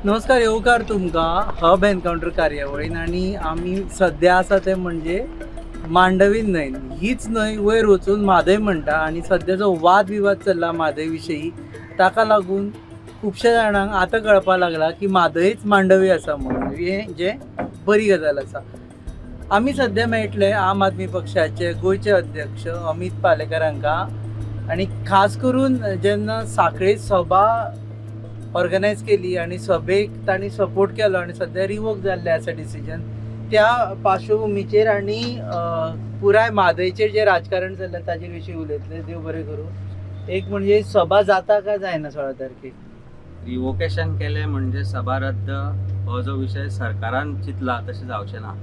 नमस्कार, येवकार तुमकां हब एनकाउंटर कार्यावळीन आनी आमी सध्या आसा ते म्हणजे मांडवीन न्हंय. हीच न्हंय वयर वचून म्हादय म्हणटा आनी सध्या जो वाद विवाद चल्ला म्हादय विशयी ताका लागून खुबश्या जाणांक आतां कळपाक लागला की म्हादयच मांडवी आसा म्हणून, हें जें बरी गजाल आसा. आमी सध्या मेळटले आम आदमी पक्षाचे गोंयचे अध्यक्ष अमित पालेकर हांकां आनी खास करून जेन्ना सांखळे सभा ऑर्गनायज केली आणि सभेक तांणी सपोर्ट केलो आणि सध्या रिवोक जाल्लें आसा डिसिजन, त्या पार्श्वभुमीचेर आनी पुराय म्हादयचेर जें राजकारण चल्लें ताजे विशीं उलयतले. देव बरें करूं. एक म्हणजे सभा जाता काय जायना 16 तारखेक? रिवोकेशन केलें म्हणजे सभा रद्द हो जो विशय सरकारान चिंतला तशें जावचें ना.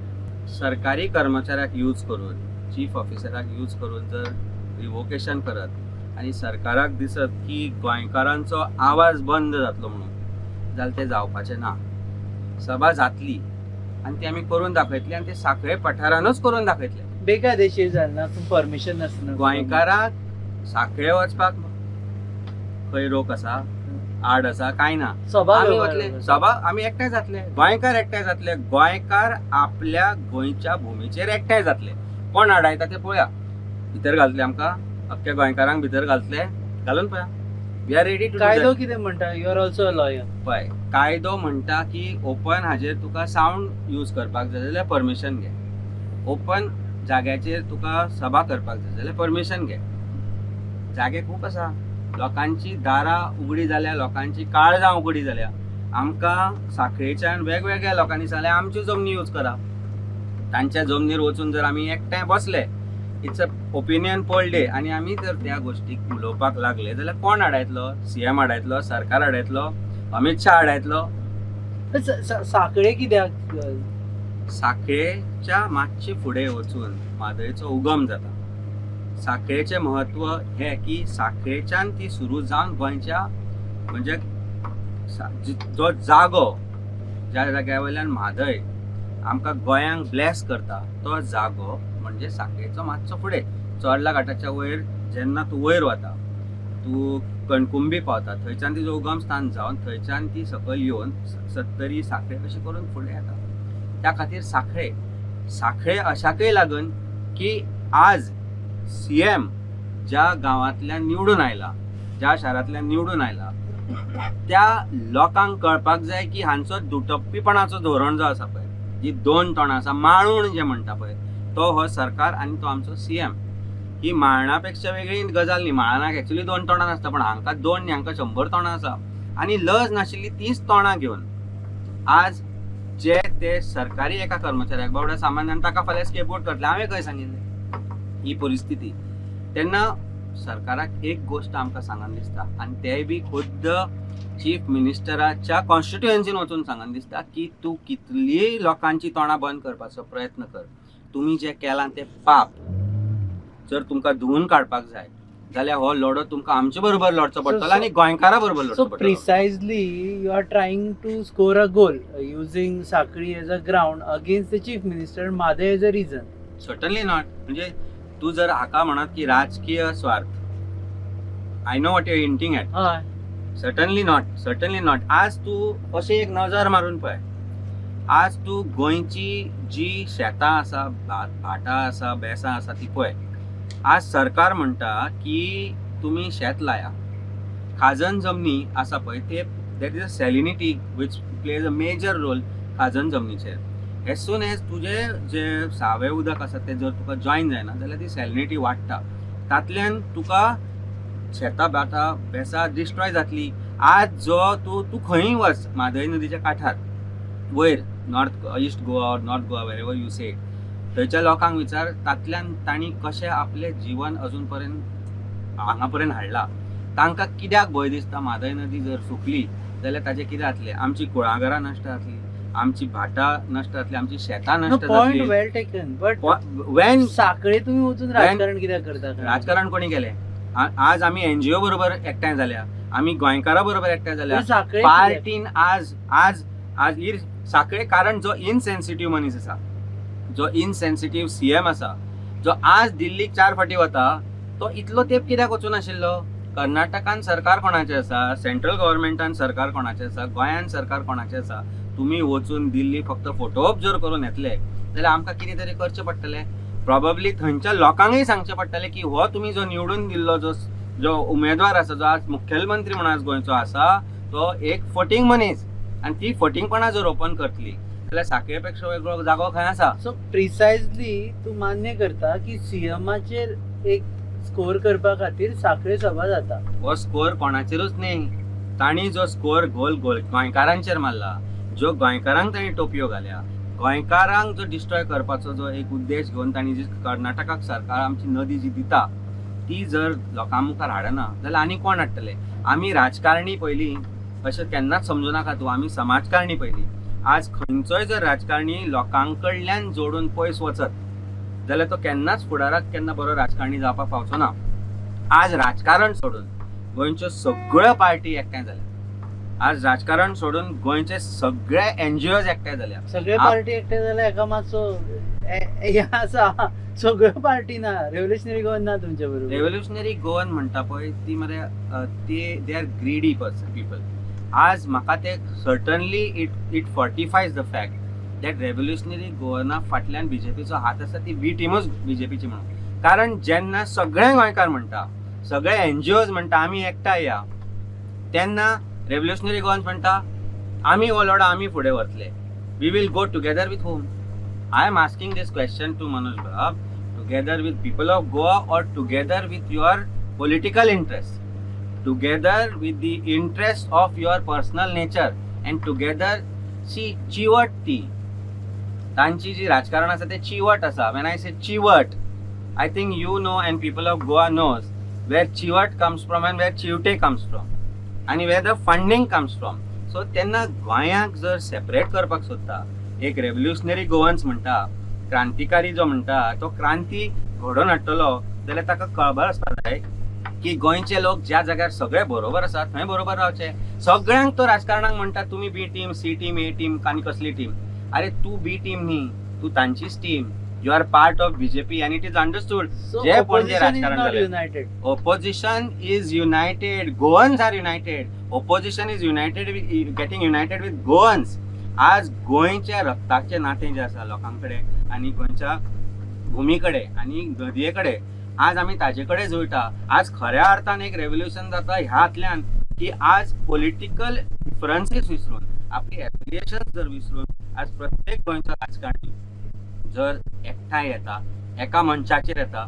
सरकारी कर्मचाऱ्याक यूज करून, चीफ ऑफिसराक यूज करून जर रिवोकेशन करत आनी सरकाराक दिसत की गोंयकारांचो आवाज बंद जातलो म्हणून, जाल्यार तें जावपाचें ना. सभा जातली आनी ती आमी करून दाखयतली आनी ते सांखळे पठारानूच करून दाखयतले. बेकायदेशीर जालना, परमिशन नासतना गोंयकाराक सांखळे वचपाक खंय रोक आसा, आड आसा, कांय ना. सभा आमी वतले, सभा आमी एकठांय जातले, गोंयकार एकठांय जातले. गोंयकार आपल्या गोंयच्या भुमीचेर एकठांय जातले. कोण आडायता ते पळोवया. भितर घालतले आमकां, अख्ख्या गोंयकारांक भितर घालतले, घालून पळया. We are ready to. कायदो कितें म्हणटा? You are also a lawyer. पळय, कायदो म्हणटा की ओपन हाजेर तुका सावंड यूज करपाक जाय जाल्यार परमिशन घे. ओपन जाग्याचेर तुका सभा करपाक जाय जाल्यार परमिशन घे. जागे खूब आसा. लोकांची दारां उगडी जाल्या, लोकांची काळजां उगडी जाल्या. आमकां सांखळेच्यान वेगवेगळ्या लोकांनी सांगलें आमच्यो जमनी यूज करा. तांच्या जमनीर वचून जर आमी एकठांय बसले, it's a opinion poll day, आनी आमी जर त्या गोष्टीक उलोवपाक लागले जाल्यार कोण आडायतलो? सीएम आडायतलो, सरकार आडायतलो, अमित शाह आडायतलो. सांखळे कित्याक? सांखळेच्या मातशे फुडें वचून म्हादयचो उगम जाता. सांखळेचें म्हत्व हें की सांखळेच्यान ती सुरू जावन गोंयच्या म्हणजे जो जागो, ज्या जाग्या वयल्यान म्हादय आमकां गोंयांक ब्लेस करता, तो जागो म्हणजे सांखळेचो मातसो फुडें. चोडला घाटाच्या वयर जेन्ना तूं वयर वता, तूं कणकुंबी पावता, थंयच्यान तिजो उगम स्थान जावन थंयच्यान ती सकयल येवन सत्तरी सांखळे अशी करून फुडें येता. त्या खातीर सांखळे अशाकय लागून की आज सीएम ज्या गांवांतल्यान निवडून आयला, ज्या शारांतल्यान निवडून आयला, त्या लोकांक कळपाक जाय की हांचो दुटप्पीपणाचो धोरण जो आसा पळय, जी दोन तोंडां आसा, माळूण जे म्हणटा पळय, तो हो सरकार आनी तो आमचो सीएम. ही माळणा पेक्षा वेगळी गजाल न्ही. माळणाक एक्चुअली दोन तोंडां नासता, पण हांकां दोन न्ही, हांकां 100 तोंडां आसा. आनी लज नाशिल्ली तीच तोंडां घेवन आज जे ते सरकारी एका कर्मचाऱ्याक बावड्या सामान्यान ताका फाल्यां स्केपआउट करतले. हांवें खंय सांगिल्लें ही परिस्थिती. तेन्ना सरकाराक एक गोश्ट आमकां सांगन दिसता, आनी तेय बी खुद्द चीफ मिनिस्टराच्या कॉन्स्टिट्युएन्सीन वचून सांगन दिसता की तूं कितलीय लोकांची तोंडां बंद करपाचो प्रयत्न कर. तुमी जें केलां तें पाप जर तुमकां धुवून काडपाक जाय जाल्यार हो लढो तुमकां आमचे बरोबर लढचो पडटलो आनी गोंयकारा बरोबर लढचो पडटलो. Precisely you are trying to score a goal using Sankhali as a ground against the chief minister, Mhadei as a region. Certainly not. म्हणजे तूं जर हाका म्हणत की राजकीय स्वार्थ, I know what you hinting at. Certainly not. आज तूं अशें एक नजर मारून पळय. आज तूं गोंयची जी शेतां आसा, भाटां आसा, बेसां आसा ती पळय. आज सरकार म्हणटा की तुमी शेत लाया. खाजन जमनी आसा पळय, ते that is a salinity which plays a major role खाजन जमनीचेर. एज सून एज तुजें जे सावें उदक आसा तें जर तुका जॉयन जायना जाल्यार ती सॅलिनिटी वाडटा. तातल्यान तुका शेतां भाटां बेसां डिस्ट्रॉय जातली. आज जो तूं खंयी वच म्हादय नदीच्या कांठार वयर, north east Goa, north Goa, wherever you say, थंयच्या लोकांक विचार, तातल्यान तांणी कशें आपलें जीवन अजून पर्यंत हांगा पर्यंत हाडलां. तांकां कित्याक भंय दिसता म्हादय नदी जर सुकली जाल्यार ताजें कितें जातलें? आमची कुळागरां नश्ट जातलीं, आमची भाटां नश्ट जातलीं, आमची शेतां नश्ट पॉइंट जातलीं. वेल टेकन. बट वेन सांखळे तुम्ही वचून राजकारण कित्याक करता? राजकारण कोणी केलें? आज आमी एनजीओ बरोबर एकठांय जाल्या, आमी गोंयकारां बरोबर एकठांय जाल्या. पार्टीन आज सांखळे कारण जो इनसेन्सिटिव्ह मनीस आसा, जो इनसेन्सिटिव्ह सीएम आसा, जो आज दिल्लीक 4 फावटी वता, तो इतलो तेंप कित्याक वचून आशिल्लो? कर्नाटकान सरकार कोणाचें आसा, सेंट्रल गव्हर्मेंटान सरकार कोणाचें आसा, गोंयान सरकार कोणाचें आसा, तुमी वचून दिल्ली फक्त फोटो ऑब्जर्व करून येतले जाल्यार आमकां कितें तरी करचें पडटलें. प्रॉबेबली थंयच्या लोकांकय सांगचें पडटलें की हो तुमी जो निवडून दिल्लो जो उमेदवार आसा, जो आज मुखेलमंत्री म्हणून आज गोंयचो आसा, तो एक फटींग मनीस, आनी ती फटींगपणां जर ओपन करतली जाल्यार साखळे पेक्षा वेगळो जागो खंय आसा. सो प्रिसायजली तूं मान्य करता की सीएमाचेर एक स्कोर करपा खातीर साखळे सभा जाता. हो स्कोर कोणाचेरूच न्ही, तांणी जो स्कोर गोल गोंयकारांचेर मारला, ज्यो गोंयकारांक तांणी टोपयो घाल्या, गोंयकारांक जो डिस्ट्रॉय करपाचो जो एक उद्देश घेवन तांणी जी कर्नाटकाक सरकार आमची नदी जी दिता ती जर लोकां मुखार हाडना जाल्यार आनी कोण हाडटले. आमी राजकारणी पयलीं अशें केन्नाच समजू नाका तूं, आमी समाजकारणी पयलीं. आज खंयचोय जर राजकारणी लोकां कडल्यान जोडून पयस वचत जाल्यार तो केन्नाच फुडाराक केन्ना बरो राजकारणी जावपाक पावचो ना. आज राजकारण सोडून गोंयच्यो सगळ्यो पार्टी एकठांय जाल्या. आज राजकारण सोडून गोंयचे सगळे एनजीओज एकठांय जाल्या. सगळे पार्टी एकठांय जाल्यार एका मातसो हें आसा, सगळ्यो पार्टी ना. रेव्होल्युशनरी गोवन ना तुमच्या बरोबर. रेव्होल्युशनरी गोवन म्हणटा पळय ती मरे दे आर ग्रीडी पीपल. आज म्हाका ते certainly it fortifies the fact that revolutionary गोवना फाटल्यान बीजेपीचो हात आसा, ती बी टीमूच बीजेपीची म्हणून. कारण जेन्ना सगळे गोंयकार म्हणटा, सगळे एनजीओज म्हणटा आमी एकठांय या, तेन्ना रेव्होल्युशनरी गोवन म्हणटा आमी ओलोडा, आमी फुडें वतले. We will go together with home. I am asking this question to Manoj Bab, together with people of Goa और together with your political interest, together with the interest of your personal nature, and together see चिवट ती तांची जी राजकारण आसा ते चिवट आसा. वेन आय से चिवट, I think you know and people of Goa knows where चिवट कम्स फ्रॉम अँड वेर चिवटे कम्स फ्रॉम आणि where the funding comes from. So तेन्ना गोंयांक जर सेपरेट करपाक सोदता, एक रेव्होल्युशनरी गोवन्स म्हणटा, क्रांतिकारी जो म्हणटा तो क्रांती घडोवन हाडटलो जाल्यार ताका कळबार आसपाक जाय की गोंयचे लोक ज्या जाग्यार सगळे बरोबर आसात थंय बरोबर रावचे. सगळ्यांक तो राजकारणाक म्हणटा तुमी B team, C team, A team आनी कसली टीम. अरे तू बी टीम न्ही, तू तांचीच team. You are part of BJP and it is understood. जे पणजे राजकारण जालें, opposition is united, Goans are united, opposition is united with getting united with Goans. आज गोंयच्या रक्ताचे नातें जे आसा लोकां कडेन आनी गोंयच्या भुमी कडेन आनी नदये कडेन, आज आमी ताजे कडेन जुळटा. आज खऱ्या अर्थान एक रेव्होल्युशन जाता ह्यातल्यान की आज पॉलिटिकल डिफरन्सीस विसरून, आपली एफिलिएशन जर विसरून आज प्रत्येक गोंयचो राजकारणी जर एकठांय येता, एका मंचाचेर येता,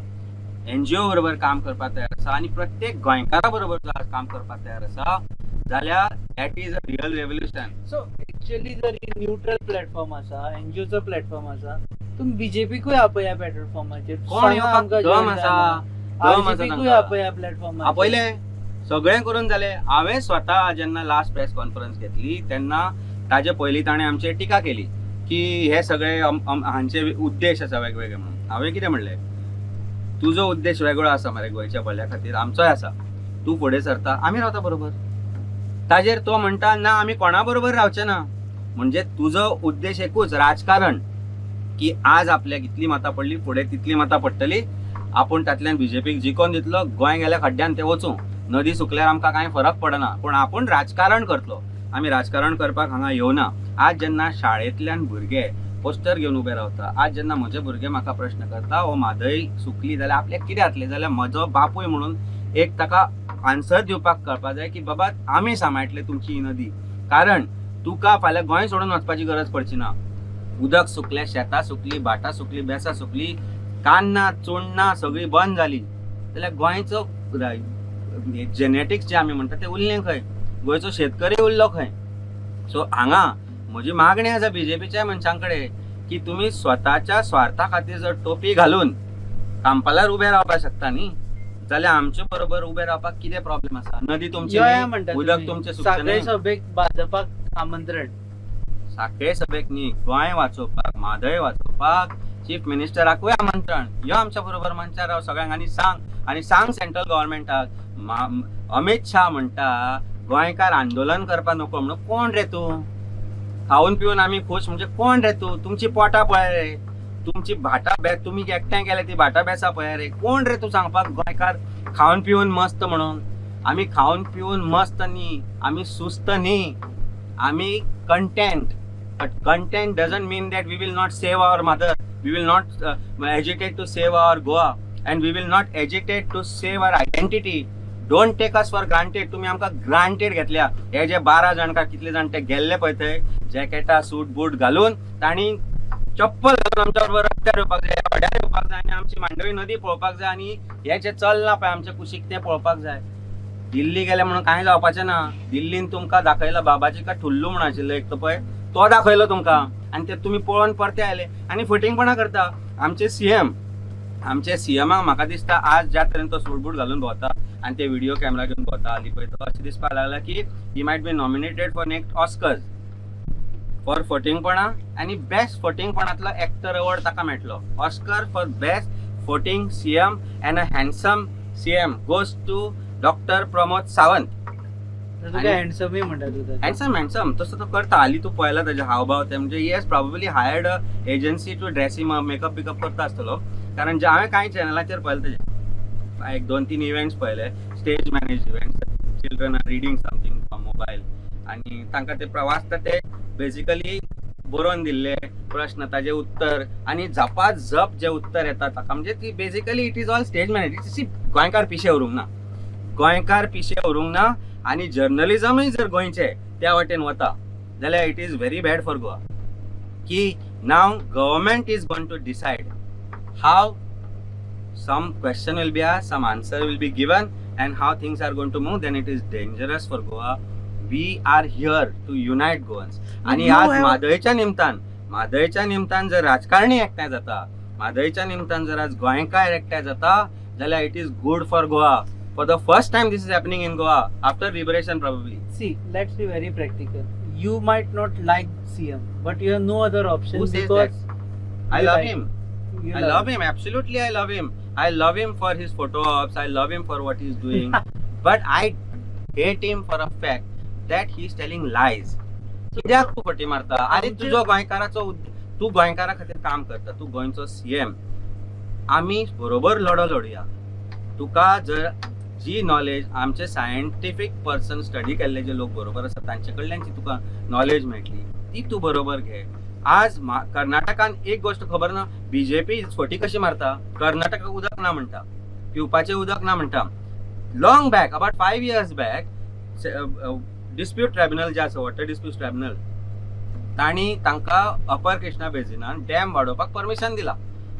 एनजीओ बरोबर काम करपाक तयार आसा आनी प्रत्येक गोंयकारा बरोबर जर काम करपाक तयार आसा जाल्यार that is a real revolution. So actually जर न्यूट्रल प्लॅटफॉर्म आसा, एनजीओचो प्लॅटफॉर्म आसा, तुमी बीजेपीकूय आपया प्लॅटफॉर्माचेर. कोण येवपाक दम आसा, बीजेपीकूय आपया प्लॅटफॉर्माचेर. आपयले सगळें करून जालें. हांवें स्वता जेन्ना लास्ट प्रेस कॉन्फरन्स घेतली तेन्ना ताजे पयलीं ताणें आमचेर टिका केली की हे सगळे हांचे उद्देश आसा वेगवेगळे म्हणून. हांवें कितें म्हणलें, तुजो उद्देश वेगळो आसा मरे गोंयच्या भल्या खातीर, आमचोय आसा. तूं फुडें सरता, आमी रावता बरोबर. ताजेर तो म्हणटा ना आमी कोणा बरोबर रावचे ना. म्हणजे तुजो उद्देश एकूच राजकारण की आज आपल्याक इतली मतां पडली, फुडें तितली मतां पडटली, आपूण तातल्यान बीजेपीक जिखोवन दितलो, गोंय गेल्या खड्ड्यान ते वचूं, नदी सुकल्यार आमकां कांय फरक पडना, पूण आपूण राजकारण करतलो. आमी राजकारण करपाक हांगा येवना. आज जेन्ना शाळेंतल्यान भुरगे पोस्टर घेवन उबे रावता, आज जेन्ना म्हजे भुरगे म्हाका प्रश्न करता हो म्हादय सुकली जाल्यार आपल्याक कितें जातलें, जाल्यार म्हजो बापूय म्हणून एक ताका आन्सर दिवपाक कळपाक जाय की बाबा आमी सांबाळटले तुमची ही नदी. कारण तुका फाल्यां गोंय सोडून वचपाची गरज पडची ना. उदक सुकलें, शेतां सुकलीं, भाटां सुकलीं, बेसां सुकलीं, कान्नां चुन्नां सगळीं बंद जालीं जाल्यार गोंयचो जेनेटिक्स जे आमी म्हणटा ते उरलें खंय, गोंयचो शेतकरी उरलो खंय. सो हांगा म्हजी मागणी आसा बीजेपीच्या मनशां कडेन की तुमी स्वताच्या स्वार्था खातीर जर टोपी घालून कांपालार उबे रावपाक शकता न्ही जाल्यार आमचे बरोबर उबे रावपाक कितें प्रॉब्लेम आसा. नदी तुमची, उदक तुमचें साखळे सभेक भाजपाक आमंत्रण. साखळे सभेक न्ही, गोंय वाचोवपाक, म्हादय वाचोवपाक चीफ मिनिस्टराकूय आमंत्रण. यो आमच्या बरोबर मंचार राव सगळ्यांक आनी सांग सेंट्रल गव्हर्मेंटाक. अमित शाह म्हणटा गोंयकार आंदोलन करपाक नको म्हणून. कोण रे तूं? खावन पिवन आमी खूश म्हणजे कोण रे तूं? तुमची पोटां पळय रे, तुमची भाटां बेस, तुमी एकठांय गेले ती भाटां बेसां पळय रे. कोण रे तूं सांगपाक गोंयकार खावन पिवन मस्त म्हणून? आम्ही खाऊन पिऊन मस्त न्ही, आम्ही सुस्त न्ही, आम्ही content. But content doesn't mean that we will not save our mother, we will not agitate to save our Goa, and we will not agitate to save our identity. Don't take us for granted. तुम्ही आमकां granted घेतल्या. हे जे 12 जाण काय कितले जाण ते गेल्ले पळय थंय जॅकेटां सूट बूट घालून, तांणी चप्पल घालून आमच्या बरोबर रस्त्यार येवपाक जाय, वाड्यार येवपाक जाय, आनी आमची मांडवी नदी पळोवपाक जाय, आनी हे जे चलना पळय आमचे कुशीक ते पळोवपाक जाय. दिल्ली गेले म्हणून कांय जावपाचें ना. दिल्लीन तुमकां दाखयला बाबाजी का ठुल्लू म्हण आशिल्लो एक तो पळय, तो दाखयलो तुमकां, आनी ते तुमी पळोवन परते आयले आनी फटिंगपणां करता. आमचे सीएमाक म्हाका दिसता आज ज्या तरेन तो सूट बूट घालून भोंवता आनी ते व्हिडिओ कॅमेरा घेवन भोंवता हालीं पळय, तो अशें दिसपाक लागला की he might be nominated for next Oscars for फटिंगपणां, आनी बेस्ट फटिंगपणांतलो एक्टर अवॉर्ड ताका मेळटलो. ऑस्कर फॉर बेस्ट फटिंग CM and a handsome CM goes to doctor Pramod Sawant. तुका हँडसमूय म्हणटा तूं. हँडसम तसं तो करता. हालीं तू पळयला ताजे हावभाव ते म्हणजे he has probably hired a agency to dress him up, makeup बिकअप करता आसतलो. कारण जे हांवें कांय चॅनलाचेर पळयलें ताजे एक 2-3 इव्हेंट्स पळयले, stage manage events, children are reading something from mobile, आनी तांकां ते वाचता ते बेसिकली बरोवन दिल्ले प्रश्न ताजे उत्तर आनी झपाझप जे उत्तर येता ताका, म्हणजे ती basically it is all stage manage. गोंयकार पिशे व्हरूंक ना, गोंयकार पिशे व्हरूंक ना. आनी जर्नलिजमूय जर गोंयचे त्या वाटेन वता जाल्यार it is very bad for Goa. की नाव government is going to decide how some question will be asked, some answer will be given, and how things are going to move. Then it is dangerous for Goa. We are here to unite Goans. आणि आज म्हादयच्या निमतान जर राजकारणी एकठांय जाता, म्हादयच्या निमतान जर आज गोंयकार एकठांय जाता जाल्यार it is good for Goa. For the first time this is happening in Goa after liberation probably. See, let's be very practical. You might not like CM, but you have no other option. Who says because that? I love him. I love him. Absolutely, I love him. I love him for his photo ops. I love him for what he's doing. But I hate him for a fact that he's telling lies. कित्याक तू फटी मारता? अरे तुजो गोंयकाराचो तू गोंयकारा खातीर काम करता, तू गोंयचो CM. आमी बरोबर लढोया. तुका जर जी नॉलेज आमचे सायंटिफिक पर्सन स्टडी केल्ले जे लोक बरोबर आसा तांचे कडल्यान जी तुका नॉलेज मेळटली ती तू बरोबर घे. आज कर्नाटकान एक गोष्ट खबर ना, बीजेपी फटी कशी मारता. कर्नाटकाक उदक ना म्हणटा, पिवपाचें उदक ना म्हणटा. Long back about 5 years back dispute tribunal जे आसा, वॉटर डिस्प्यूट ट्रायब्युनल, तांणी तांकां अपर कृष्णा बेजिनान डॅम वाडोवपाक परमिशन दिला.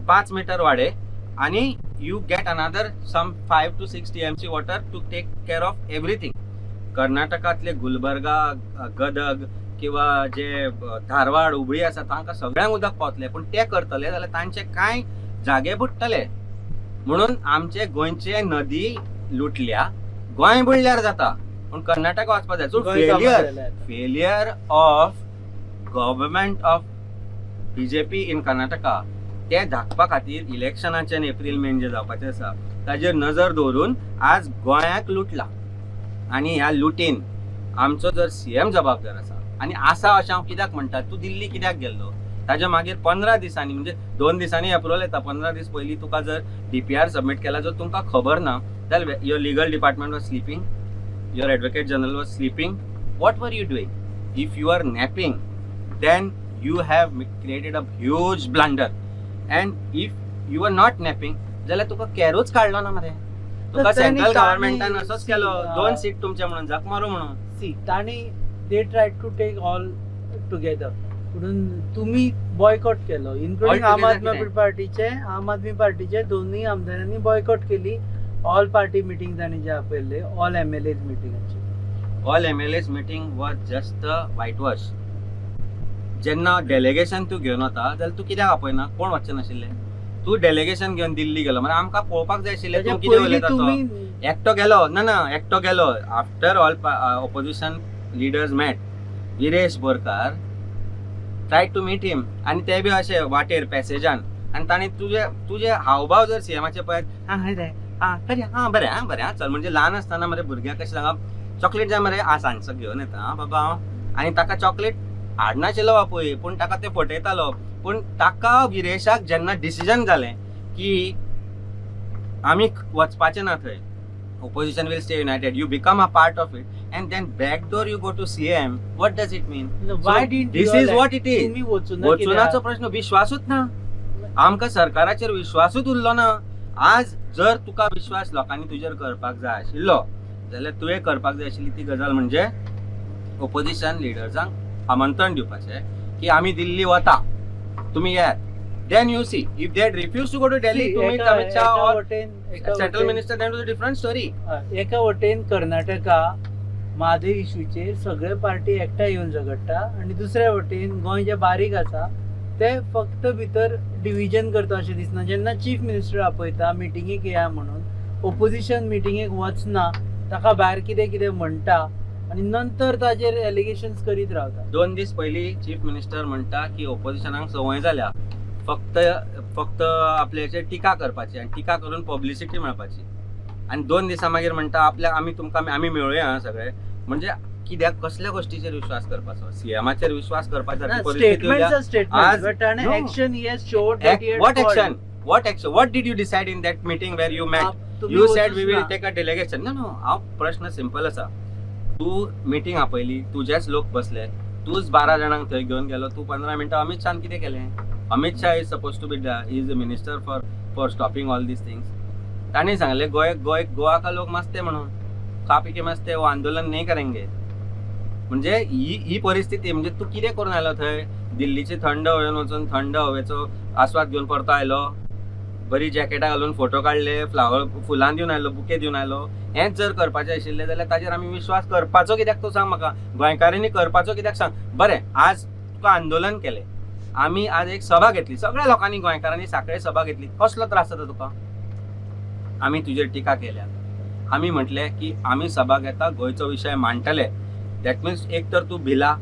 5 मीटर वाडे आनी you get another some 5 to 6 TMC water to take care of everything. कर्नाटकांतले गुलबर्गा, गदग किंवा जे धारवाड, हुबळी आसा तांकां सगळ्यांक उदक पावतले. पूण ते करतले जाल्यार तांचे कांय जागे बुडटले. म्हणून आमचे गोंयचे नदी लुटल्या, गोंय बुडल्यार जाता, पूण कर्नाटक वचपाक जाय. So failure of government of BJP in Karnataka ते धाकपा खातीर इलेक्शनाचे एप्रील मे जे जावपाचे आसा ताजेर नजर दवरून आज गोंयाक लुटला. आनी ह्या लुटीन आमचो जर सीएम जबाबदार आसा आनी आसा अशें हांव कित्याक म्हणटा. तूं दिल्ली कित्याक गेल्लो? ताज्या मागीर 15 दिसांनी म्हणजे 2 दिसांनी अप्रुवल येता. 15 दीस पयलीं तुका जर DPR सबमीट केला जर तुमकां खबर ना जाल्यार your legal department was sleeping, your advocate general was sleeping. What were you doing? If you are napping then you have created a huge blunder. And if you are not napping जाल्यार तुका कॅरूच काडलो ना मरे. तुका central गव्हर्मेंटान असोच केलो, 2 seat तुमचे म्हणून झक मारू म्हणून. सी तांणी they try to take all together म्हणून तुम्ही बॉयकॉट केलो, इन्क्लुडिंग आम आदमी पार्टीचे दोन्ही आमदारांनी बॉयकॉट केली. ऑल पार्टी मिटींग तांणी जे आपयल्ले, ऑल MLAs मिटींगाची. All MLAs meeting was just a white wash. जेन्ना डेलिगेशन तूं घेवन वता जाल्यार तूं कित्याक आपयना? कोण वचचें नाशिल्लें? तूं डेलिगेशन घेवन दिल्ली गेलो मरे आमकां पळोवपाक जाय आशिल्लें तूं कितें उलयता तो. एकटो गेलो ना एकटो गेलो. After all opposition leaders met, Viresh Borkar try to meet him आनी ते बी अशे वाटेर पॅसेजान. आनी तांणी तुजे हावभाव जर सीएमाचे पळयत, बरें चल म्हणजे ल्हान आसतना मरे भुरग्यांक कशें सांगप चॉकलेट जाय मरे, सांजचो घेवन येता बाबा हांव. आनी ताका चॉकलेट हाडनाशिल्लो बापूय, पूण ताका ते फटयतालो. पूण ताका विरेशाक जेन्ना डिसिजन जालें की आमी वचपाचें ना थंय, opposition will stay united, you become a part of it, and then backdoor you go to CM. What does it mean? Why So didn't this you is elect? what it is. तुम्ही वचून वचुनाचो प्रश्न विश्वासूच ना. आमकां सरकाराचेर विश्वासूच उरलो ना. आज जर तुका विश्वास लोकांनी तुजेर करपाक जाय आशिल्लो जाल्यार तुवें करपाक जाय आशिल्ली ती गजाल म्हणजे ऑपोजिशन लिडर्सांक आमंत्रण दिवपाचें की आमी दिल्ली वता, तुमी येयात. Then you see, if they refuse to go to Delhi to meet Amit Shah or central minister, then it was a different story. एका वटेन कर्नाटका म्हादय इश्यूचेर सगळे पार्टी एकठांय येवन झगडटा आणि दुसऱ्या वटेन गोंय जे बारीक आसा ते फक्त भितर डिव्हिजन करता अशें दिसना. जेन्ना चीफ मिनिस्टर आपयता मिटिंगेक येया म्हणून, ओपोजिशन मिटिंगेक वचना, ताका भायर कितें कितें म्हणटा आणि नंतर ताजेर एलिगेशन्स करीत रावता. 2 दीस पयलीं चीफ मिनिस्टर म्हणटा की ऑपोजिशनाक संवय जाल्या फक्त आपल्याचेर टिका करपाची आनी टिका करून पब्लिसिटी मेळपाची, आनी 2 दिसां मागीर म्हणटा आमी मेळुया सगळे. म्हणजे कित्याक कसल्या गोष्टीचेर विश्वास करपाचो? सीएमाचेर विश्वास करपाची What action? What did you decide in that meeting where you met? You said we will take a delegation. No. हांव प्रश्न सिंपल आसा. तू मिटिंग आपयली, तुजेच लोक बसले, तूच 12 जाणांक थंय घेवन गेलो, तू 15 मिनटां अमित शान कितें केलें? Amit Shah is supposed to be he is the minister for stopping all these things. ताणें सांगलें गोवा का लोक मस्ते म्हणून, खा पी के मस्ते, वो आंदोलन नहीं करेंगे. म्हणजे ही परिस्थिती. म्हणजे तू कितें करून आयलो थंय? दिल्लीची थंड हवेन वचून थंड हवेचो आस्वाद घेवन परतो आयलो, बरी जॅकेटां घालून फोटो काडले, फुलां दिवन आयलो, बुके दिवन आयलो. हेंच जर करपाचें आशिल्लें जाल्यार ताजेर आमी विश्वास करपाचो कित्याक तो सांग म्हाका. गोंयकारांनी करपाचो कित्याक सांग. बरें, आज तुका आंदोलन केलें, आमी आज एक सभा घेतली, सगळ्या लोकांनी गोंयकारांनी सांखळे सभा घेतली, कसलो त्रास जाता तुका? आमी तुजेर टिका केल्या, आमी म्हटलें की आमी सभा घेता, गोंयचो विशय मांडटले. दॅट मिन्स एक तर तूं भिला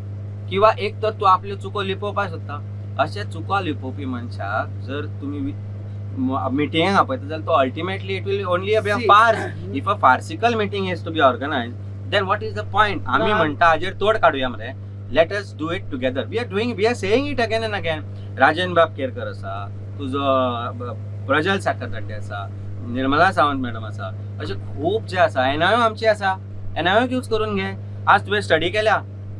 किंवा एक तर तूं आपल्यो चुको लिपोवपाक सोदता. अशे चुको लिपोवपी मनशाक जर तुमी मिटिंगेक आपयता जाल्यार तो ultimately it will only be a farce. If a farcical meeting is to be organised, then what is the point? आमी म्हणटा हाजेर तोड काडुया मरे. Let us do it together. We are saying it again and again. Rajan Bab Kerkar आसा, तुजो प्रजल साखरतड्डे आसा, Nirmala Sawant madam आसा, अशे खूब जे आसा. एनआयओ आमची आसा, एनआयओ यूज करून घे. आज तुवें स्टडी केल्या,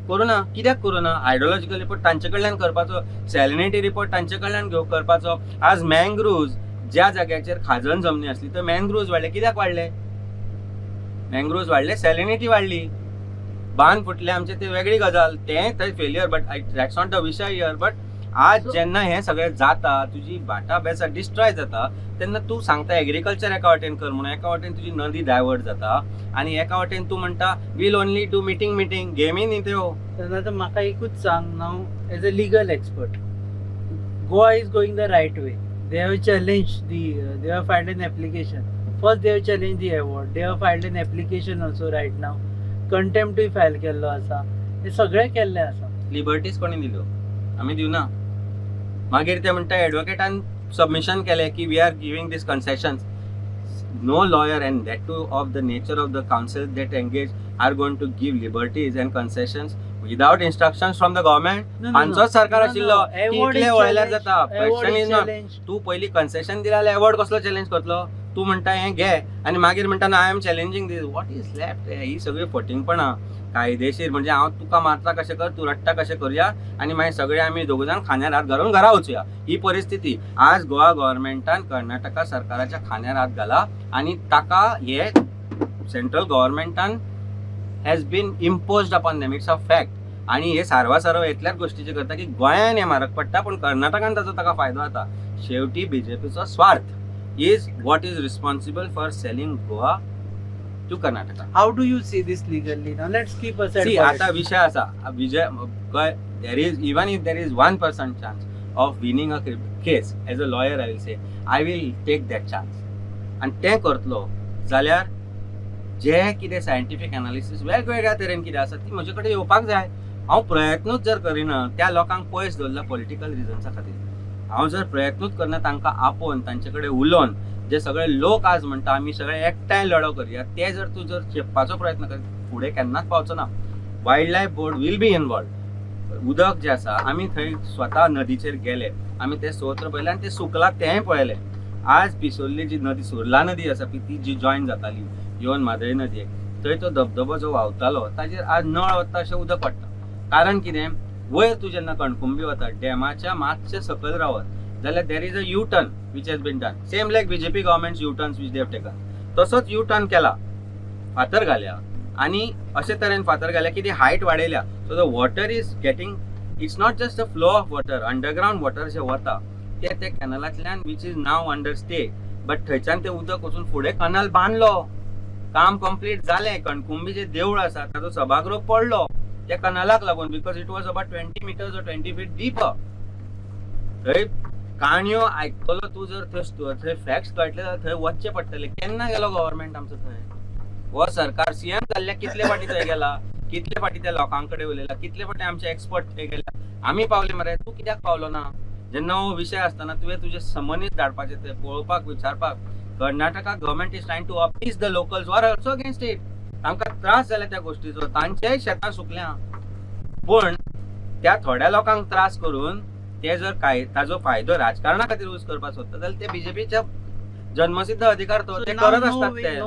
करूं ना. कित्याक करूं ना? आयडियोलॉजिकल रिपोर्ट तांचे कडल्यान करपाचो, सॅलिनिटी रिपोर्ट तांचे कडल्यान करपाचो. आज मँग्रुव्ज ज्या जाग्याचेर खाजण जमनी आसली थंय मँग्रुव्ज वाडले. कित्याक वाडले? मँग्रुव्ज वाडले, सॅलिनिटी वाडली. बांद फुटले आमचे, ते वेगळी गजाल, तें थंय failure. But that's not the विशय हियर. बट आज जेन्ना हें सगळें जाता, तुजी भाटां बेसां डिस्ट्रॉय जाता, तेन्ना तूं सांगता एग्रीकल्चर एका वाटेन कर म्हणून, एका वाटेन तुजी नदी डायवर्ट जाता, आनी एका वाटेन तूं म्हणटा वील ओनली डू मिटींग गेमी न्ही त्यो. तेन्ना म्हाका एकूच सांग, now as a legal expert, Goa is going the right way. They have challenge they have filed an application. First they have challenged the award. They have filed an application also right now. Contempt file केल्लो आसा. हे सगळें केल्लें आसा. Liberties कोणी दिल्यो? आमी दिवना. मागीर ते म्हणटा एडवोकेटान सबमिशन केलें की we are giving these concessions. No lawyer, and that too of the nature of the council that engage, are going to give liberties and concessions without instructions from the government. हांचोच सरकार आशिल्लो की इतले वळल्यार जाता. Question is not तूं पयलीं concession दिला जाल्यार award कसलो चॅलेंज करतलो? तूं म्हणटा हें घे आनी मागीर म्हणटा ना I am challenging this. What is left? ही सगळी फटिंगपणां कायदेशीर. म्हणजे हांव तुका मारता कशें कर, तूं रडटा कशें करुया, आनी मागीर सगळे आमी दोग जाण खांद्यार हात घालून घरा वचुया. ही परिस्थिती आज गोवा गव्हर्मेंटान कर्नाटका सरकाराच्या खांद्यार हात घाला, आनी ताका हे सेंट्रल गव्हर्मेंटान has been imposed upon them. It's a fact. आणि हे सारवा इतल्याच गोष्टीचे करता की गोंयान हे म्हारग पडटा, पण कर्नाटकान ताचो ताका फायदो जाता. शेवटी बीजेपीचो स्वार्थ is what is responsible for selling Goa to Karnataka. How do you see this legally? Now let's keep aside. See, आता विषय असा, there is, even if there is 1% chance of winning a case, as a lawyer I will say, I will take that chance. आणि ते करतलो जाल्यार जे कितें scientific analysis वेगवेगळ्या तरेन कितें आसा ती म्हजे कडेन येवपाक जाय. हांव प्रयत्नूच जर करिना त्या लोकांक पयस दवरला पॉलिटिकल रिजन्सा खातीर. हांव जर प्रयत्नूच करना तांकां आपोवन तांचे कडेन उलोवन जे सगळे लोक आज म्हणटा आमी सगळे एकठांय लढो करुया, ते जर तूं जर चेपपाचो प्रयत्न करीत फुडें केन्नाच पावचो ना. Wildlife board will be involved. उदक जे आसा आमी थंय स्वता नदीचेर गेले, आमी ते स्तोत्र पळयले आनी ते सुकलां तेंय पळयलें. आज पिसोल्ली जी नदी, सुर्ला नदी आसा ती जी जॉयन जाताली, येवन म्हादय नदयेक, थंय तो धबधबो जो व्हांवतालो ताजेर आज नळ वता अशें उदक पडटा. कारण कितें, वयर तूं जेन्ना कणकुंबी वता डॅमाच्या मातशे सकयल रावत जाल्यार there is a U turn which has been done, same like BJP government U turns which they have taken. तसोच यू टर्न केला, फातर घाल्या आणि अशे तरेन फातर घाल्या की ती हायट वाडयल्या. So the water is getting, it's not just the flow of water, underground water जे वता ते कॅनलांतल्यान which is now under stay. But थंयच्यान ते उदक वचून फुडें कॅनल बांदलो, काम कंप्लीट जालें. कणकुंबी जे देवूळ आसा ताचो सभागृह पडलो त्या कॅनलाक लागून, because it was about 20 meters or 20 feet deep. थंय काणयो आयकतलो तूं, जर थंय फॅक्ट्स कळटले जाल्यार थंय वचचें पडटलें. केन्ना गेलो गव्हर्मेंट आमचो थंय? हो सरकार सीएम जाल्ल्या कितले फाटी थंय गेला, कितले फाटी त्या लोकां कडेन उलयला, कितले फाटी आमचे एक्सपर्ट थंय गेला. आमी पावले मरे, तूं कित्याक पावलो ना? जेन्ना हो विशय आसतना तुवें तुजे समनीत धाडपाचें थंय पळोवपाक, विचारपाक. Karnataka government is trying to appease the locals, we're also against it. तांकां त्रास जाल्या त्या गोश्टीचो, तांचेय शेतां सुकल्या. पण त्या थोड्या लोकांक त्रास करून ते जर ताजो फायदो राजकारणा खातीर यूज करपाक सोदता जाल्यार ते बीजेपीच्या जन्मसिद्ध अधिकार तो ते करत असतात. ते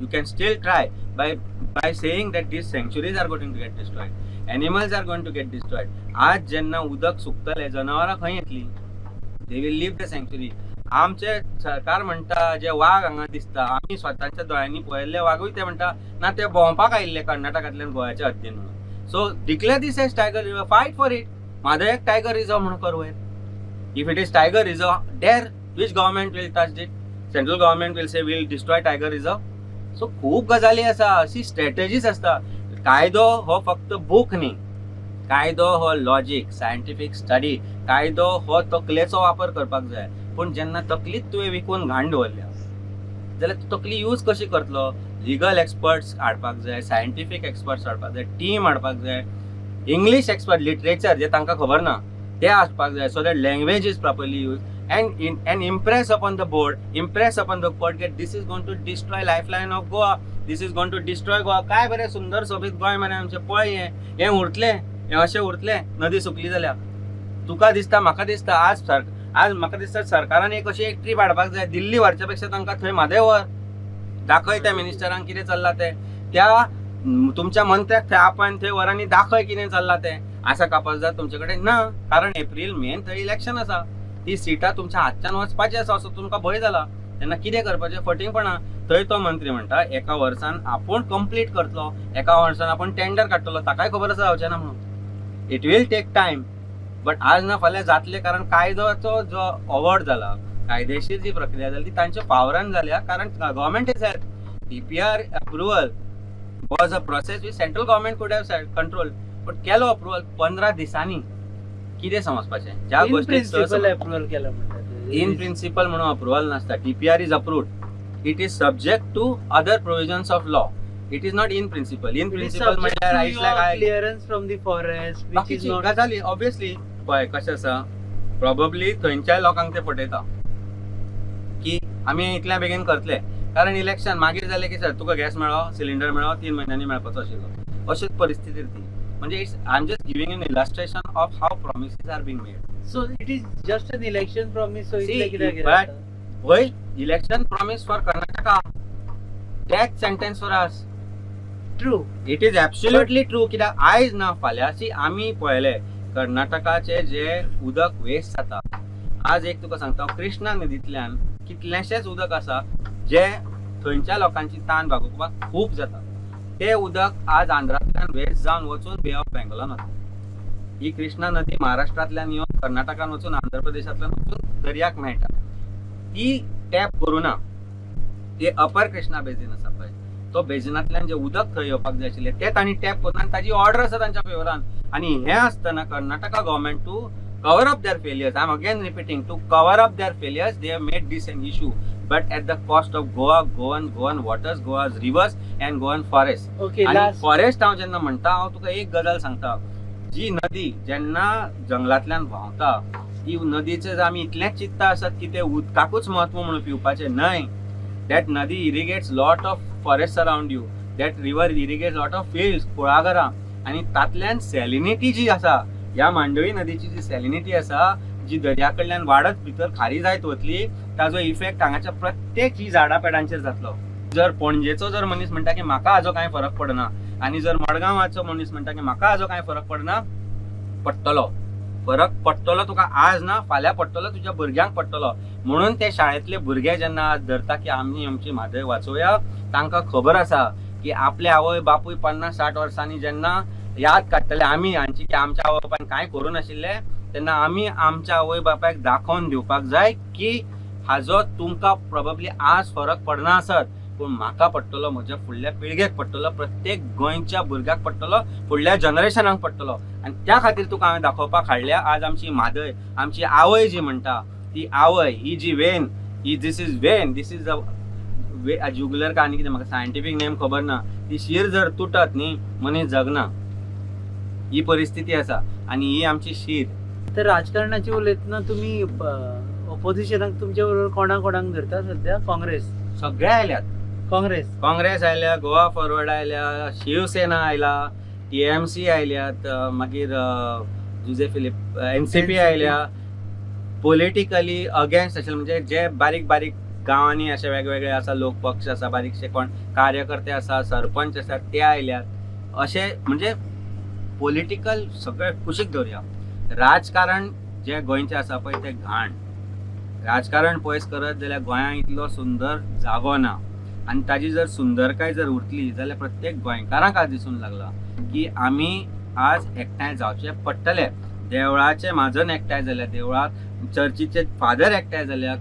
you can still try by saying that these sanctuaries are going to get destroyed, animals are going to get destroyed. आज जेन्ना उदक सुकतले जनावरां खंय येतली? they will leave the sanctuary. आमचे सरकार म्हणटा जे वाघ हांगा दिसता, आमी स्वताच्या दोळ्यांनी पळयल्ले वाघूय ते म्हणटा ना, ते भोंवपाक आयिल्ले कर्नाटकांतल्यान गोंयाच्या हद्दीन म्हणून. So declare this as tiger reserve, fight for it. म्हादयक टायगर रिजर्व म्हणून कर वयर. If it is tiger reserve, there which government will touch it? Central government will say we'll destroy tiger reserve. So खूप गजाली आसा, अशी strategies आसता. कायदो हो फक्त बूक न्ही, कायदो हो लॉजिक, सायंटिफीक स्टडी. कायदो हो तकलेचो वापर करपाक जाय. पण जेन्ना तकलीच तुवें विकून घाण दवरल्या जाल्यार तूं तकली यूज कशी करतलो? लिगल एक्सपर्ट्स हाडपाक जाय, सायंटिफीक एक्सपर्ट्स हाडपाक जाय, टीम हाडपाक जाय, इंग्लीश एक्सपर्ट, लिटरेचर जे तांकां खबर ना ते हाडपाक जाय, so that language is properly use. And impress upon the board, impress upon the court that this is going to destroy lifeline of Goa, this is going to destroy Goa. काय बरे सुंदर सोबीत गोंय मरे आमचे, पळय हे उरतले, हे अशें उरतले नदी सुकली जाल्यार. तुका दिसता, म्हाका दिसता आज म्हाका दिसता सरकारान एक अशी एक ट्रीप हाडपाक जाय. दिल्ली व्हरच्या पेक्षा तांकां थंय म्हादय व्हर, दाखय त्या मिनिस्टरांक कितें चल्लां तें, त्या तुमच्या मंत्र्याक थंय आपयन थंय व्हर आनी दाखय कितें चल्लां तें. आसा कापासदार तुमचे कडेन ना, कारण एप्रील मेन थंय इलेक्शन आसा. ती सिटां तुमच्या हातच्यान वचपाची आसा असो तुमकां भंय जाला. तेन्ना कितें करपाचें? फटींगपणां. थंय तो मंत्री म्हणटा एका वर्सान आपूण कंप्लीट करतलो, एका वर्सान आपूण टेंडर काडटलो. ताकाय खबर आसा जावचें ना म्हणून. It will take time, but आज ना फाल्यां जातले. कारण कायद्याचो जो अवॉर्ड जाला, कायदेशीर जी प्रक्रिया जाली ती तांच्या पावरान जाल्या. कारण government is help. TPR approval was a process which central government could have control, but केलो अप्रुवल 15 दिसांनी. कितें समजपाचें? ज्या गोष्टीक अप्रुवल केला म्हणटा इन प्रिंसिपल म्हणून अप्रुवल नासता. TPR is approved, it is subject to other provisions of law. It is not in principle. In principle म्हळ्यार आयसल्या clearance from the forest which is not गजाली. ऑब्वियसली पळय कशें आसा, प्रोबेबली थंयच्याय लोकांक ते फटयता की आमी इतल्या बेगीन करतले, कारण इलेक्शन मागीर जालें की सर तुका गॅस मेळ्ळो, सिलिंडर मेळ्ळो, 3 म्हयन्यांनी मेळपाचो आशिल्लो. अशेच परिस्थितीर ती. म्हणजे it's I am just giving an illustration of how promises are being made. So it is just an election promise. So See, it's like but why election promise for Karnataka? Death sentence for us. true. It is absolutely true. कित्याक आयज ना फाल्यांची आमी पळयले कर्नाटकाचे जे उदक waste जाता. आज एक तुका सांगता, कृष्णा नदींतल्यान कितलेशेच उदक आसा जे थंयच्या लोकांची तान भागोवपाक खूब जाता. ते उदक आज आंध्रांतल्यान वेस्ट जावन वचून बे ऑफ बेंगॉलान वता. ही कृष्णा नदी महाराष्ट्रांतल्यान येवन कर्नाटकान वचून आंध्र प्रदेशांतल्यान वचून दर्याक मेळटा. ती टॅप करूं ना. ते अपर कृष्णा बेजीन आसा पळय, तो बेजिनांतल्यान जे उदक थंय येवपाक जाय आशिल्लें ते तांणी टॅप करून, आनी ताजी ऑर्डर आसा तांच्या फेवरान. आनी हें आसतना Karnataka government to cover up their failures, I am again repeating, to cover up their failures they have made this an issue, but at the cost of Goan waters, Goa's rivers and Goan forests. Okay, आणि forest हांव जेन्ना म्हणटा, हांव तुका एक गजाल सांगता. जी नदी जेन्ना जंगलांतल्यान व्हांवता, ती नदीचे आमी इतलेंच चिंतता आसत की ते उदकाकूच म्हत्व म्हणून पिवपाचें न्हय. दॅट नदी irrigates lot of forest around you. That river irrigates lot of fields, कुळागरां. आनी तातल्यान सॅलिनिटी जी आसा, ह्या मांडवी नदीची जी सॅलिनिटी आसा जी दर्या कडल्यान वाडत भितर खारी जायत वतली ताजो इफेक्ट हांगाच्या प्रत्येक ही झाडां पेडांचेर जातलो. जर पणजेचो जर मनीस म्हणटा की म्हाका हाजो कांय फरक पडना आनी जर मडगांवाचो मनीस म्हणटा की म्हाका हाजो कांय फरक पडना, पडटलो. फरक पडटलो तुका आज ना फाल्यां पडटलो, तुज्या भुरग्यांक पडटलो. म्हणून ते शाळेंतले भुरगे जेन्ना आज धरता की आमी आमची म्हादय वाचोवया, तांकां खबर आसा की आपले आवय बापूय 50-60 वर्सांनी जेन्ना याद काडटले आमी हांची की आमच्या आवय बापायन कांय करूं नाशिल्ले, तेन्ना आमी आमच्या आवय बापायक दाखोवन दिवपाक जाय की हाजो तुमकां प्रोबेबली आज फरक पडना आसत, पूण म्हाका पडटलो, म्हज्या फुडल्या पिळगेक पडटलो, प्रत्येक गोंयच्या भुरग्याक पडटलो, फुडल्या जनरेशनाक पडटलो. आनी त्या खातीर तुका हांवें दाखोवपाक हाडल्या. आज आमची म्हादय, आमची आवय जी म्हणटा ती आवय, ही जी when, he this is a juggler का आनी कितें म्हाका सायंटिफीक नेम खबर ना, ती शीर जर तुटत न्ही मनीस जगना, ही परिस्थिती आसा. आनी ही आमची शीर. तर राजकारणाची उलयतना तुम्ही ऑपोजिशनाक तुमच्या बरोबर कोणाक धरता सध्या? सगळे आयल्यात. काँग्रेस आयल्या, गोवा फॉरवर्ड आयल्या, शिवसेना आयला, TMC आयल्यात, मागीर जुजे फिलिप NCP आयल्या. पॉलिटिकली अगेन्स्ट आशिल्ले म्हणजे जे बारीक बारीक गांवांनी अशे वेगवेगळे आसा, लोक पक्ष आसा, बारीकशे कोण कार्यकर्ते आसा, सरपंच आसा, ते आयल्यात. अशे म्हणजे पॉलिटिकल सगळे कुशीक दवरया. राजकारण जे गोंयचें आसा पळय तें घाण. राजकारण पयस करत जाल्यार गोंयांत इतलो सुंदर जागो ना. आनी ताजी जर सुंदरकाय जर उरतली जाल्यार प्रत्येक गोंयकारांक आज दिसून लागला की आमी आज एकठांय जावचे पडटले. देवळाचे माजन एकठांय जाल्या, देवळात चर्चीचे फादर एकठांय जाल्यात,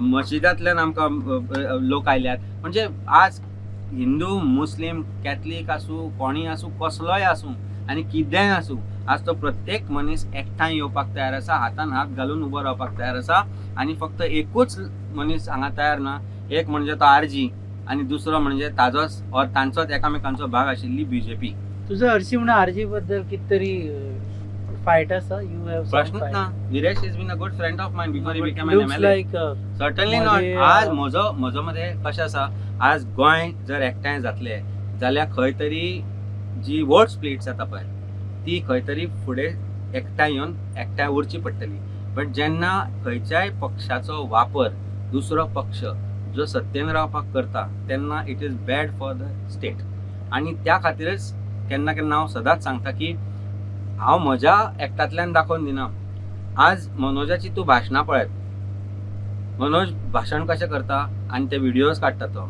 मशिदांतल्यान आमकां लोक आयल्यात. म्हणजे आज हिंदू, मुस्लीम, कॅथलीक आसूं, कोणी आसूं, कसलोय आसूं आनी कितेंय आसूं, आज तो प्रत्येक मनीस एकठांय येवपाक तयार आसा, हातान हात घालून उबो रावपाक तयार आसा. आनी फक्त एकूच मनीस हांगा तयार ना, एक म्हणजे तो RG आनी दुसरो म्हणजे ताजोच और तांचोच एकामेकांचो भाग आशिल्ली BJP. तुझं हरशी म्हणून RG बद्दल कित तरी फायट आसा? यू हॅव प्रश्नच ना. Viresh is been a good friend of mine before he became an looks MLA. Like certainly not. आज म्हजो मध्ये कशें आसा, आज गोंय जर एकठांय जातले जाल्यार खंय तरी जी वोट स्प्लिट जाता पळय ती खंय तरी फुडें एकठांय येवन एकठांय उरची पडटली. बट जेन्ना खंयच्याय पक्षाचो वापर दुसरो पक्ष जो सत्तेन रावपाक करता तेन्ना it is bad for the state. आनी त्या खातीरच केन्ना केन्ना हांव सदांच सांगता की हांव म्हज्या एक्टांतल्यान दाखोवन दिना. आज मनोजाची तूं भाशणां पळयत, मनोज भाशण कशें करता आनी ते व्हिडियोज काडटा तो.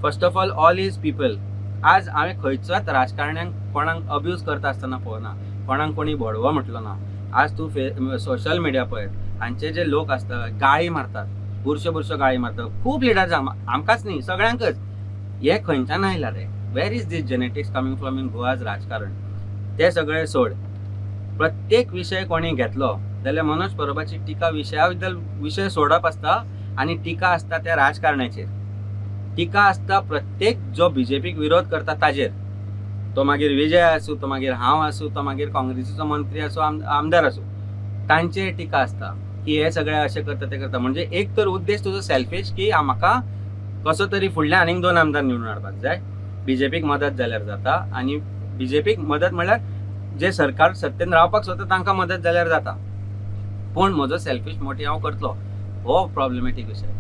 First of all is people. आज हांवें खंयचोच राजकारण्यांक कोणाक अब्यूज करता आसतना पळोवना, कोणाक कोणी भडवो म्हटलो ना. आज तूं सोशल मिडिया पळयत, हांचे जे लोक आसता गाळी मारतात, बुरश्यो गाळी मारतात. खूब लिडर्स आमकांच न्ही सगळ्यांकच. हे खंयच्यान आयला रे? Where is this genetics coming from in Goa's राजकारण? ते सगळे सोड. प्रत्येक विशय कोणी घेतलो जाल्यार मनोज परबाची टिका विशया बद्दल विशय सोडप आसता आनी टिका आसता त्या राजकारणाचेर. टिका आसता प्रत्येक जो BJPक विरोध करता ताजेर. तो मागीर विजय आसूं, तो मागीर हांव आसूं, तो मागीर काँग्रेसीचो मंत्री आसूं, आमदार आसूं, तांचेर टिका आसता की हे सगळे अशें करता ते करता. म्हणजे एक तर उद्देश तुजो सेल्फिश की म्हाका कसो तरी फुडल्या आनीक 2 आमदार निवडून हाडपाक जाय, BJPक मदत जाल्यार जाता. आनी BJPक मदत म्हणल्यार जे सरकार सत्तेन रावपाक सोदता तांकां मदत जाल्यार जाता. पूण म्हजो सेल्फिश मोटीव हांव करतलो हो प्रॉब्लेमॅटीक विशय.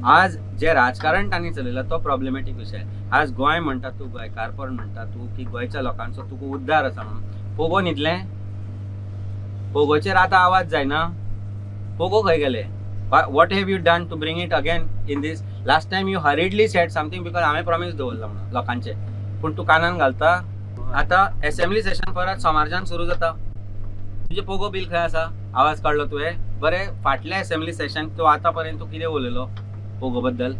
आज जे राजकारण तांणी चलयला तो प्रॉब्लेमॅटीक विशय. आज गोंय म्हणटा तूं, गोंयकारपण म्हणटा तूं की गोंयच्या लोकांचो तुका उद्धार आसा म्हणून. पोगो न्हिदलें? पोगोचेर आतां आवाज जायना. पोगो खंय गेले? What have you done to bring it again in these? Last time you hardly said something because हांवें प्रॉमीस दवरलो म्हणून लोकांचे, पूण तूं कानान घालता. आतां असेंब्ली सेशन परत सोमारच्यान सुरू जाता. तुजे पोगो बील खंय आसा? आवाज काडलो तुवें? बरें, फाटलें असेंब्ली सेशन तूं आतां पर्यंत तूं कितें उलयलो पोगो बद्दल?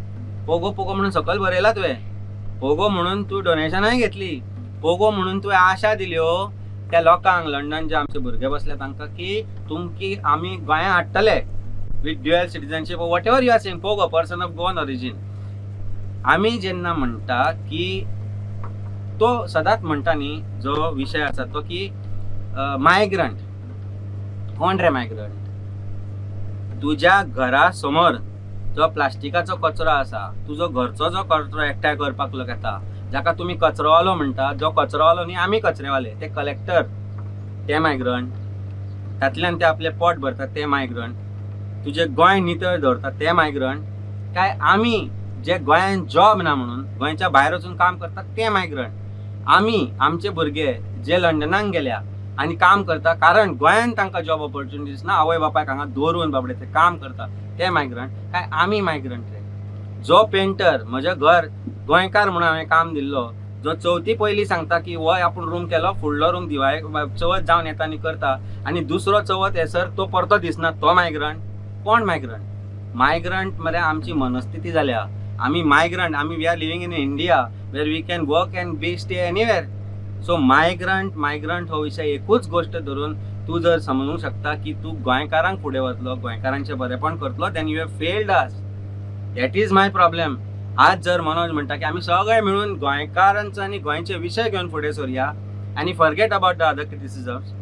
पोगो म्हणून सकयल बरयला तुवें. पोगो म्हणून तूं डोनेशनाय घेतली. पोगो म्हणून तुवें आशा दिल्यो त्या लोकांक, लंडन जे आमचे भुरगे बसले तांकां की तुमकी आमी गोंयांत हाडटले with dual citizenship, whatever you are saying. POGO person of Goan origin. आमी जेन्ना म्हणटा की तो सदांच म्हणटा न्ही जो विशय आसा तो की मायग्रंट. कोण रे मायग्रंट? तुज्या घरा समोर जो प्लास्टिकाचो कचरो आसा, तुजो घरचो जो कचरो एकठांय करपाक लोक येता, जाका तुमी कचरोवालो म्हणटा, जो कचरोवालो न्ही आमी कचरेवाले, ते कलेक्टर, ते मायग्रंट. तातल्यान ते आपले पोट भरतात ते मायग्रंट, तुझे गोंय नितळ दवरतात ते मायग्रंट, काय आमी जे गोंयान जॉब ना म्हणून गोंयच्या भायर वचून काम करतात ते मायग्रंट, आमी आमचे भुरगे जे लंडनाक गेल्या आनी काम करता कारण गोंयान तांकां जॉब ऑपॉर्च्युनिटीज ना, आवय बापायक हांगा दवरून बाबडे ते काम करता ते मायग्रंट, काय आमी मायग्रंट रे. जो पेंटर म्हजें घर गोंयकार म्हणून हांवें काम दिल्लो, जो चवथी पयलीं सांगता की हो आपूण रूम केलो, फुडलो रूम दिवाळे चवथ जावन येता आनी करता, आनी दुसरो चवथ येसर तो परतो दिसना, तो मायग्रंट. कोण मायग्रंट? मायग्रंट मरे आमची मनस्थिती जाल्या. आमी मायग्रंट, आमी we are living in India where we can work and be stay anywhere. So migrant हो विशय एकूच गोष्ट धरून तूं जर समजूंक शकता की तूं गोंयकारांक फुडें वतलो, गोंयकारांचें बरेपण करतलो, then you have failed us. That is my problem. आज जर मनोज म्हणटा की आमी सगळे मिळून गोंयकारांचो आनी गोंयचे विशय घेवन फुडें सरया आनी forget about the other criticisms,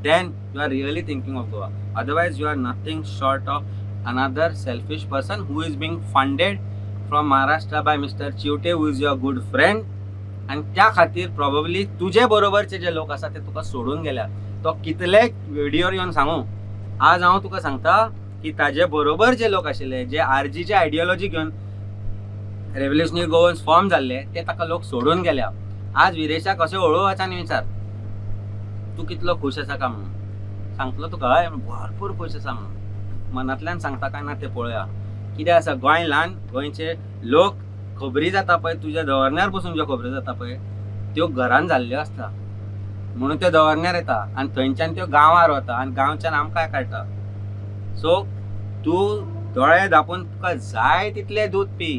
then you are really thinking of Goa. Otherwise you are nothing short of another selfish person who is being funded from Maharashtra by Mr. Chiute, who is your good friend. आणि त्या खातीर probably तुझे बरोबरचे जे लोक आसा ते तुका सोडून गेल्या. तो कितले व्हिडिओर येवन सांगू, आज हांव तुका सांगता की ताजे बरोबर जे लोक आशिल्ले, जे आरजीचे आयडियोलॉजी घेवन रेव्होल्युशनरी गोवन्स फॉर्म जाल्ले, ते ताका लोक सोडून गेल्या. आज विदेशाक कशें वळोवपाचें आनी विचार, तू कितलो खुश आसा का म्हणून सांगतलो तुका, हय भरपूर खुश आसा म्हणून. मनांतल्यान सांगता काय ना ते पळोवया. कितें आसा, गोंय ल्हान, गोंयचे लोक खबरी जाता पळय, तुज्या दवर्यार बसून ज्यो खबरी जाता पळय त्यो घरान जाल्ल्यो आसता म्हणून त्यो दवर्यार येता आनी थंयच्यान त्यो गांवार वता आनी गांवच्यान आमकां काडटा. सो तूं दोळे धांपून तुका जाय तितले दूध पी,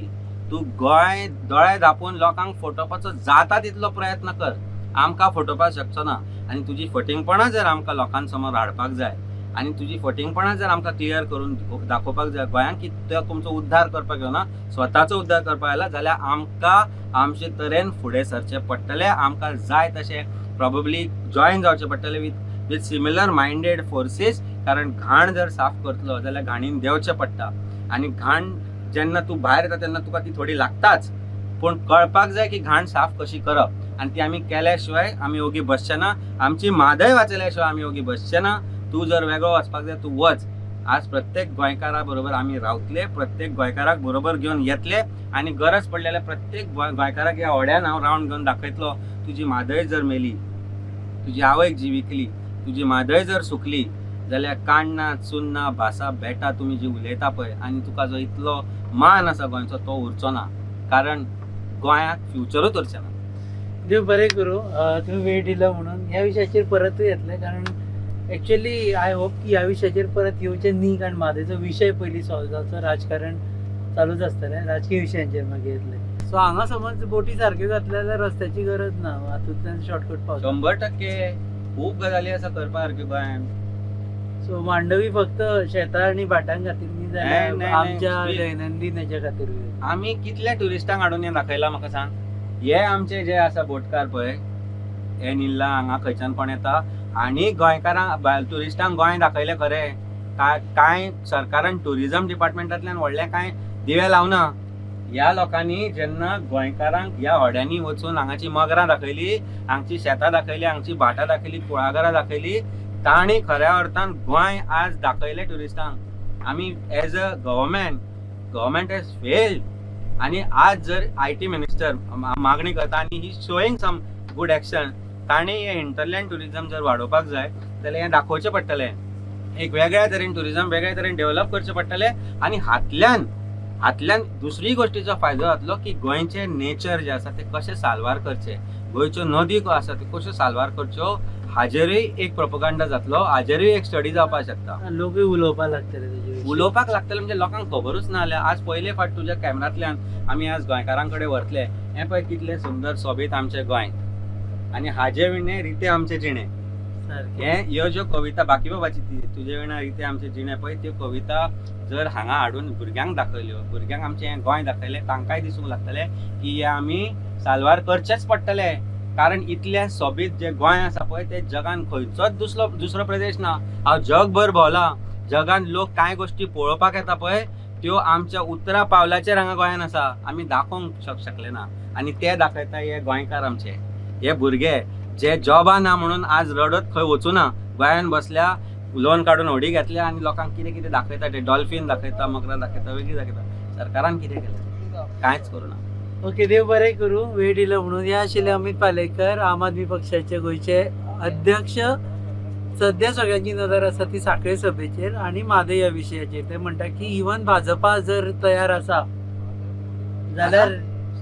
तूं गोंय दोळे धांपून लोकांक फटोवपाचो जाता तितलो प्रयत्न कर, आमकां फटोवपाक शकचो ना. आनी तुजी फटिंगपणां जर आमकां लोकां समोर हाडपाक जाय आनी तुजी फटिंगपणां जर आमकां क्लियर करून दाखोवपाक जाय गोंयांक की तो तुमचो उद्धार करपाक येवना, स्वताचो उद्धार करपाक आयला, जाल्यार आमकां आमचे तरेन फुडें सरचें पडटलें. आमकां जाय तशें प्रॉबेबली जॉयन जावचें पडटलें विथ सिमिलर मायंडेड फोर्सीस. कारण घाण जर साफ करतलो जाल्यार घाणीन देंवचें पडटा आनी घाण जेन्ना तूं भायर येता तेन्ना तुका ती थोडी लागताच, पूण कळपाक जाय की घाण साफ कशी करप. आनी ती आमी केल्या शिवाय आमी ओगी बसचे ना, आमची म्हादय वाचयल्या शिवाय आमी ओगी बसचे ना. तूं जर वेगळो वचपाक जाय तूं वच. आज प्रत्येक गोंयकारा बरोबर आमी रावतले, प्रत्येक गोंयकाराक बरोबर घेवन येतले आनी गरज पडलेल्या प्रत्येक गोंयकाराक ह्या व्हड्यान हांव रावंड घेवन दाखयतलो. तुजी म्हादय जर मेली, तुजी आवयक जी विकली, तुजी म्हादय जर सुकली जाल्यार काण्णां चुन्नां भासां बेटा तुमी जी उलयता पळय आनी तुका जो इतलो मान आसा गोंयचो तो उरचो ना, कारण गोंयाक फ्युचरूच उरचें ना. देव बरें करूं. तुम्ही वेळ दिला म्हणून. ह्या विशयाचेर परतूय येतले, कारण एक्चुअली आय होप की ह्या विशयाचेर परत येवचें न्ही, कारण म्हादेचो विशय पयलीं सॉल्व जावचो. राजकारण चालूच आसतलें, राजकीय विशयांचेर मागीर येतले. सो हांगा समज बोटी सारक्यो घातल्या जाल्यार रस्त्याची गरज ना, हातूंतल्यान शॉर्टकट पावता. 100% खूब गजाली आसा करपा सारक्यो गोंयांत. सो मांडवी फक्त शेतां आनी भाटां खातीर न्ही, जाल्यार नाही, आमच्या नाही. दैनंदीन हेच्या खातीर. आमी कितल्या टुरिस्टांक हाडून हें दाखयलां म्हाका सांग. हे आमचे जे आसा बोटकार पळय, हे निल्ला हांगा खंयच्यान कोण येता आनी गोंयकारांक टुरिस्टांक गोंय दाखयलें खरें, कांय सरकारान टुरिजम डिपार्टमेंटांतल्यान व्हडलें कांय दिवे लावना. ह्या लोकांनी जेन्ना गोंयकारांक ह्या होड्यांनी वचून हांगाची मगरां दाखयली, हांगची शेतां दाखयली, हांगची भाटां दाखयली, कुळागरां दाखयली, तांणी खऱ्या अर्थान गोंय आज दाखयलें टुरिस्टांक. आमी as a government has failed. आनी आज जर IT मिनिस्टर मागणी करता आनी ही शोईंग सम गुड एक्शन, ताणें हें हिंटरलँड टुरिजम जर वाडोवपाक जाय जाल्यार हें दाखोवचें पडटलें. एक वेगळ्या तरेन टुरिजम वेगळ्या तरेन डेव्हलप करचें पडटलें आनी हातल्यान दुसरी गोष्टीचो फायदो जातलो की गोंयचें नेचर जें आसा तें कशें साल्वार करचें, गोंयच्यो नदी आसा त्यो कश्यो साल्वार करच्यो, हाजेरूय एक प्रोपगंडा जातलो, हाजेरूय एक स्टडी जावपाक शकता. लोकूय उलोवपाक लागतले तेजे उलोवपाक लागतले म्हणजे लोकांक खबरूच ना जाल्यार. आज पयले फावट तुज्या कॅमेरांतल्यान आमी आज गोंयकारां कडेन व्हरतले. हें पळय कितलें सुंदर सोबीत आमचें गोंय आनी हाजे विणे रिते आमचें जिणें. ह्यो ज्यो कविता बाकी बाबाची तुजे विणा रिते आमचें जिणें पळय, त्यो कविता जर हांगा हाडून भुरग्यांक दाखयल्यो, भुरग्यांक आमचें हें गोंय दाखयलें, तांकांय दिसूंक लागतलें की हे आमी साल्वार करचेच पडटलें. कारण इतलें सोबीत जें गोंय आसा पळय तें जगान खंयचोच दुसरो प्रदेश ना. हांव जगभर भोंवला, जगान लोक कांय गोश्टी पळोवपाक येता पळय त्यो आमच्या उतरा पावलाचेर हांगा गोंयान आसा, आमी दाखोवंक शकले ना. आनी ते दाखयता हे गोंयकार आमचे, हे भुरगे जे जॉबा ना म्हणून आज रडत खंय वचूना, गोंयान बसल्या, लोन काढून होडी घेतल्या आणि लोकांक कितें कितें दाखयता ते डॉल्फिन दाखयता मकरां दाखयता वेगळी दाखयता सरकारान कितें केलें कांयच करूना ओके देव बरें करूं वेळ दिलो म्हणून हे आशिल्ले अमित पालेकर आम आदमी पक्षाचे गोंयचे अध्यक्ष सध्या सगळ्यांची नजर आसा ती साखळे सभेचेर आणि म्हादय ह्या विशयाचेर ते म्हणटा की इवन भाजपा जर तयार आसा जाल्यार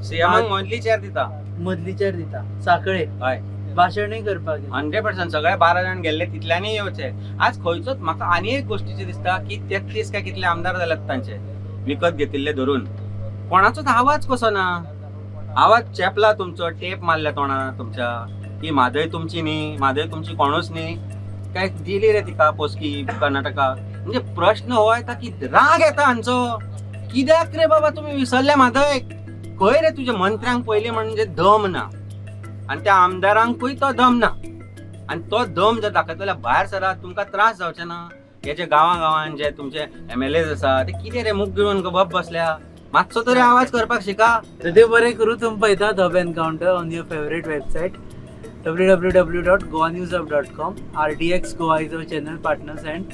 सीएमाक मदली चेर दिता मदलीचेर दिता साखळे हय भाशणूय करपाक 100% सगळे 12 जाण गेल्ले तितल्यांनी येवचे आज खंयचोच म्हाका आनी एक गोष्टीचे दिसता की 33 काय कितले आमदार जाल्यात तांचे विकत घेतिल्ले धरून कोणाचोच आवाज कसो ना आवाज चेपला तुमचो टेप मारल्या तोंडार तुमच्या की म्हादय तुमची न्ही म्हादय तुमची कोणूच न्ही काय दिली रे तिका पोस्की कर्नाटका म्हणजे प्रश्न हो येता की राग येता हांचो कित्याक रे बाबा तुम्ही विसरले म्हादय खंय रे तुझ्या मंत्र्यांक पयलीं म्हणजे दम ना आणि त्या आमदारांकूय तो दम ना आणि तो दम जर दाखयता जाल्यार भायर सरात तुमकां त्रास जावचे ना हे जे गांवां जे तुमचे MLAs आसा ते कितें रे मुख गिळून गप बसल्या मातसो तरी आवाज करपाक शिका तर देव बरें करूं तुमी पळयता the encounter on your favourite website www.goanewsup.com RDX Goa is our channel partners and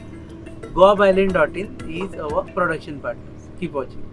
goabyland.in is our production partners. Keep watching.